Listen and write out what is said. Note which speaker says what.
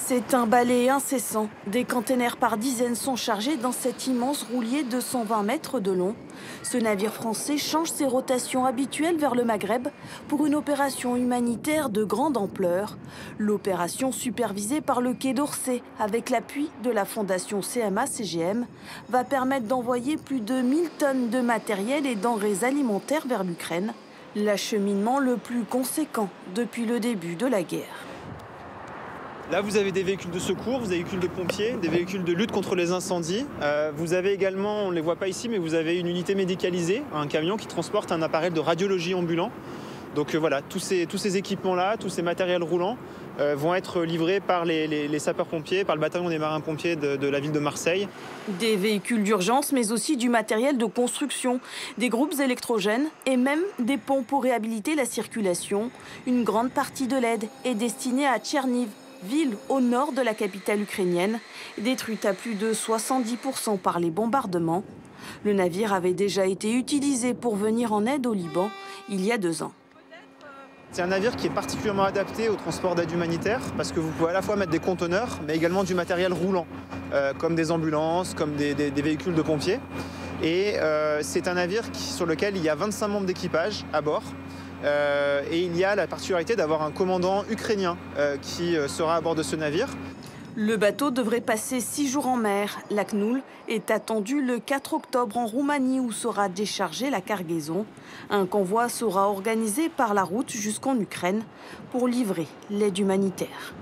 Speaker 1: C'est un balai incessant. Des containers par dizaines sont chargés dans cet immense roulier de 120 mètres de long. Ce navire français change ses rotations habituelles vers le Maghreb pour une opération humanitaire de grande ampleur. L'opération, supervisée par le Quai d'Orsay avec l'appui de la fondation CMA-CGM, va permettre d'envoyer plus de 1000 tonnes de matériel et denrées alimentaires vers l'Ukraine. L'acheminement le plus conséquent depuis le début de la guerre.
Speaker 2: Là, vous avez des véhicules de secours, vous avez des véhicules de pompiers, des véhicules de lutte contre les incendies. Vous avez également, on ne les voit pas ici, mais vous avez une unité médicalisée, un camion qui transporte un appareil de radiologie ambulant. Donc voilà, tous ces équipements-là, tous ces matériels roulants vont être livrés par les sapeurs-pompiers, par le bataillon des marins-pompiers de la ville de Marseille.
Speaker 1: Des véhicules d'urgence, mais aussi du matériel de construction, des groupes électrogènes et même des ponts pour réhabiliter la circulation. Une grande partie de l'aide est destinée à Tcherniv, ville au nord de la capitale ukrainienne, détruite à plus de 70% par les bombardements. Le navire avait déjà été utilisé pour venir en aide au Liban il y a 2 ans.
Speaker 2: C'est un navire qui est particulièrement adapté au transport d'aide humanitaire parce que vous pouvez à la fois mettre des conteneurs, mais également du matériel roulant, comme des ambulances, comme des véhicules de pompiers. Et c'est un navire sur lequel il y a 25 membres d'équipage à bord. Et il y a la particularité d'avoir un commandant ukrainien qui sera à bord de ce navire.
Speaker 1: Le bateau devrait passer 6 jours en mer. La CNOUL est attendu le 4 octobre en Roumanie où sera déchargée la cargaison. Un convoi sera organisé par la route jusqu'en Ukraine pour livrer l'aide humanitaire.